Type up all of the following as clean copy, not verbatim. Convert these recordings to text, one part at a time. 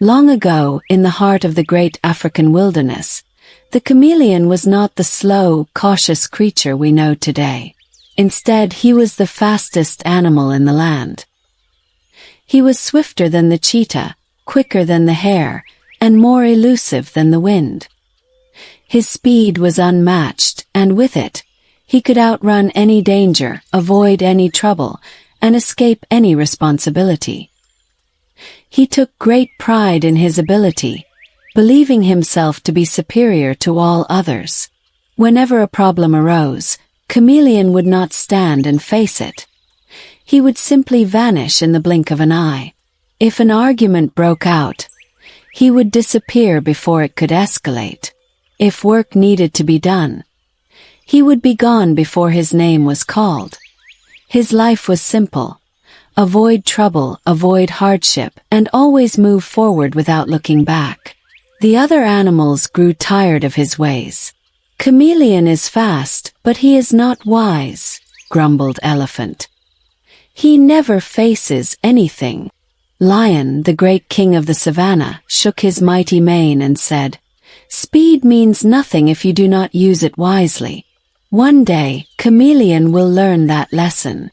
Long ago, in the heart of the great African wilderness, the chameleon was not the slow, cautious creature we know today. Instead, he was the fastest animal in the land. He was swifter than the cheetah, quicker than the hare, and more elusive than the wind. His speed was unmatched, and with it, he could outrun any danger, avoid any trouble, and escape any responsibility. He took great pride in his ability, believing himself to be superior to all others. Whenever a problem arose, Chameleon would not stand and face it. He would simply vanish in the blink of an eye. If an argument broke out, he would disappear before it could escalate. If work needed to be done, he would be gone before his name was called. His life was simple. Avoid trouble, avoid hardship, and always move forward without looking back. The other animals grew tired of his ways. Chameleon is fast, but he is not wise, grumbled Elephant. He never faces anything. Lion, the great king of the savannah, shook his mighty mane and said, "Speed means nothing if you do not use it wisely." One day, Chameleon will learn that lesson.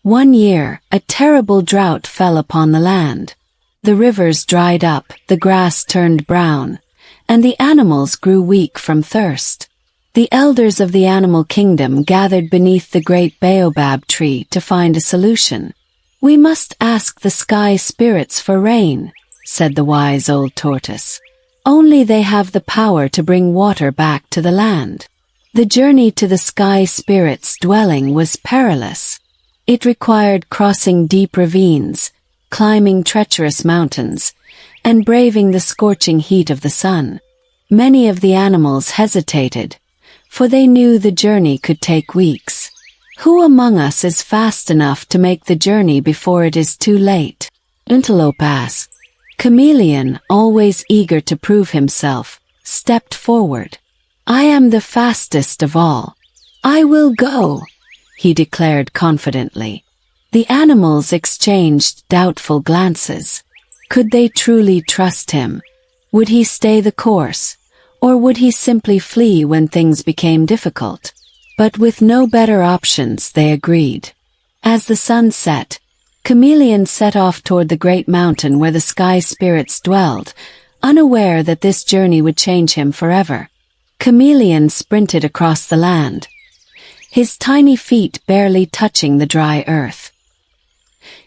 One year, a terrible drought fell upon the land. The rivers dried up, the grass turned brown, and the animals grew weak from thirst. The elders of the animal kingdom gathered beneath the great baobab tree to find a solution. "We must ask the sky spirits for rain," said the wise old tortoise. "Only they have the power to bring water back to the land." The journey to the sky spirits' dwelling was perilous. It required crossing deep ravines, climbing treacherous mountains, and braving the scorching heat of the sun. Many of the animals hesitated, for they knew the journey could take weeks. Who among us is fast enough to make the journey before it is too late? Antelope asked. Chameleon, always eager to prove himself, stepped forward. "I am the fastest of all. I will go," he declared confidently. The animals exchanged doubtful glances. Could they truly trust him? Would he stay the course, or would he simply flee when things became difficult? But with no better options, they agreed. As the sun set, Chameleon set off toward the great mountain where the sky spirits dwelled, unaware that this journey would change him forever. Chameleon sprinted across the land, his tiny feet barely touching the dry earth.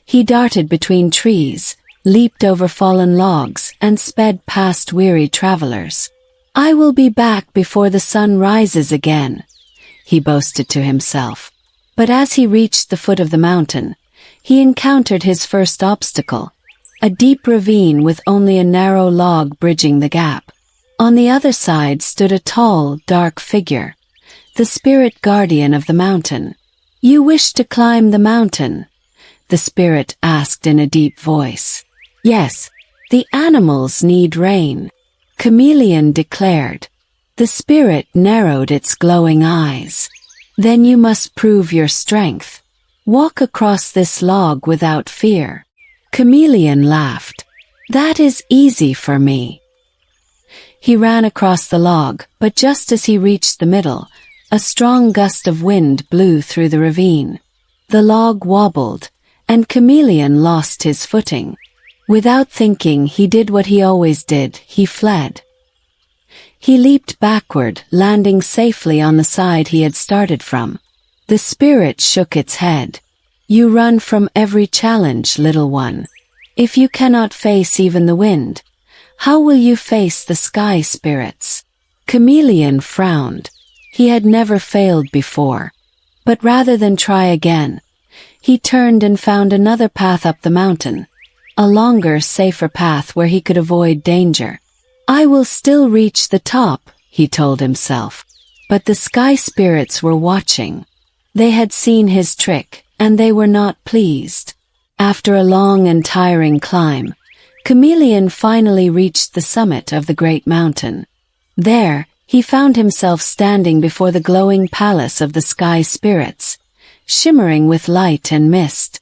He darted between trees, leaped over fallen logs, and sped past weary travelers. "I will be back before the sun rises again," he boasted to himself. But as he reached the foot of the mountain, he encountered his first obstacle, a deep ravine with only a narrow log bridging the gap. On the other side stood a tall, dark figure, the spirit guardian of the mountain. "You wish to climb the mountain?" the spirit asked in a deep voice. "Yes, the animals need rain," Chameleon declared. The spirit narrowed its glowing eyes. "Then you must prove your strength. Walk across this log without fear." Chameleon laughed. "That is easy for me." He ran across the log, but just as he reached the middle, a strong gust of wind blew through the ravine. The log wobbled, and Chameleon lost his footing. Without thinking, he did what he always did, he fled. He leaped backward, landing safely on the side he had started from. The spirit shook its head. "You run from every challenge, little one. If you cannot face even the wind, how will you face the sky spirits?" Chameleon frowned. He had never failed before. But rather than try again, he turned and found another path up the mountain, a longer, safer path where he could avoid danger. "I will still reach the top," he told himself. But the sky spirits were watching. They had seen his trick, and they were not pleased. After a long and tiring climb, Chameleon finally reached the summit of the great mountain. There, he found himself standing before the glowing palace of the sky spirits, shimmering with light and mist.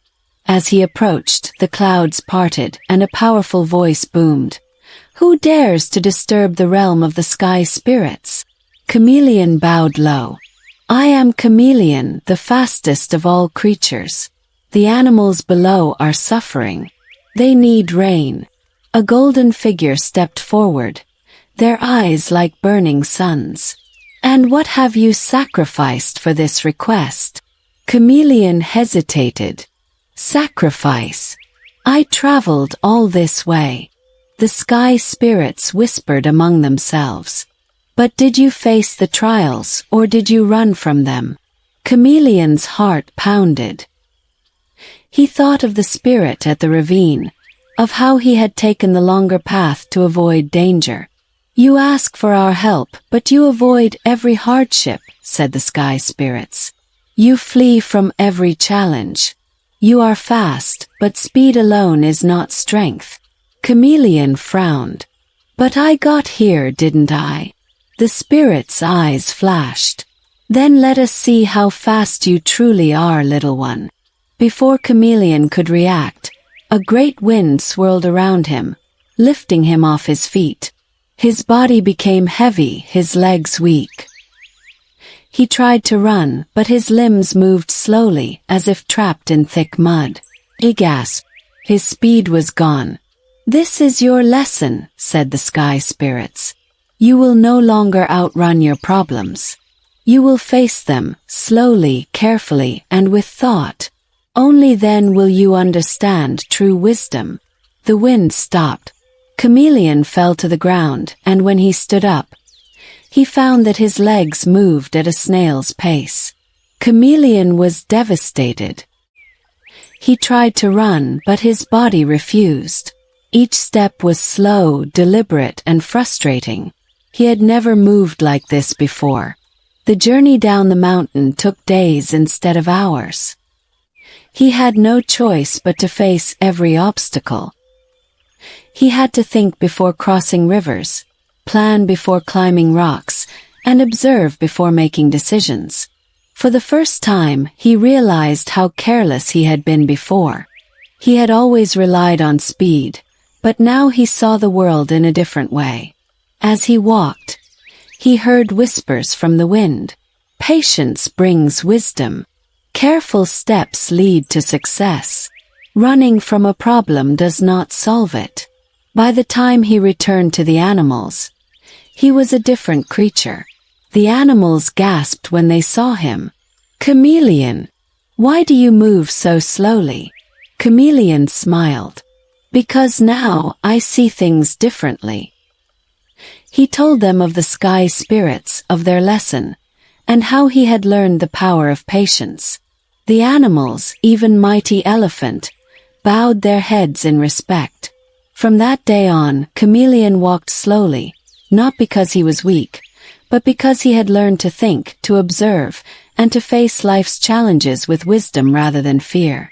As he approached, the clouds parted and a powerful voice boomed. Who dares to disturb the realm of the sky spirits? Chameleon bowed low. I am Chameleon, the fastest of all creatures. The animals below are suffering. They need rain. A golden figure stepped forward, their eyes like burning suns. And what have you sacrificed for this request? Chameleon hesitated. Sacrifice. I traveled all this way. The sky spirits whispered among themselves. But did you face the trials, or did you run from them? Chameleon's heart pounded. He thought of the spirit at the ravine, of how he had taken the longer path to avoid danger. You ask for our help, but you avoid every hardship, said the sky spirits. You flee from every challenge. You are fast, but speed alone is not strength. Chameleon frowned. But I got here, didn't I? The spirit's eyes flashed. Then let us see how fast you truly are, little one. Before Chameleon could react, a great wind swirled around him, lifting him off his feet. His body became heavy, his legs weak. He tried to run, but his limbs moved slowly, as if trapped in thick mud. He gasped. His speed was gone. This is your lesson, said the sky spirits. You will no longer outrun your problems. You will face them, slowly, carefully, and with thought. Only then will you understand true wisdom. The wind stopped. Chameleon fell to the ground, and when he stood up, he found that his legs moved at a snail's pace. Chameleon was devastated. He tried to run, but his body refused. Each step was slow, deliberate, and frustrating. He had never moved like this before. The journey down the mountain took days instead of hours. He had no choice but to face every obstacle. He had to think before crossing rivers, plan before climbing rocks, and observe before making decisions. For the first time, he realized how careless he had been before. He had always relied on speed, but now he saw the world in a different way. As he walked, he heard whispers from the wind. Patience brings wisdom. Careful steps lead to success. Running from a problem does not solve it. By the time he returned to the animals, he was a different creature. The animals gasped when they saw him. Chameleon, why do you move so slowly? Chameleon smiled. Because now I see things differently. He told them of the sky spirits, of their lesson, and how he had learned the power of patience. The animals, even mighty elephant, bowed their heads in respect. From that day on, Chameleon walked slowly, not because he was weak, but because he had learned to think, to observe, and to face life's challenges with wisdom rather than fear.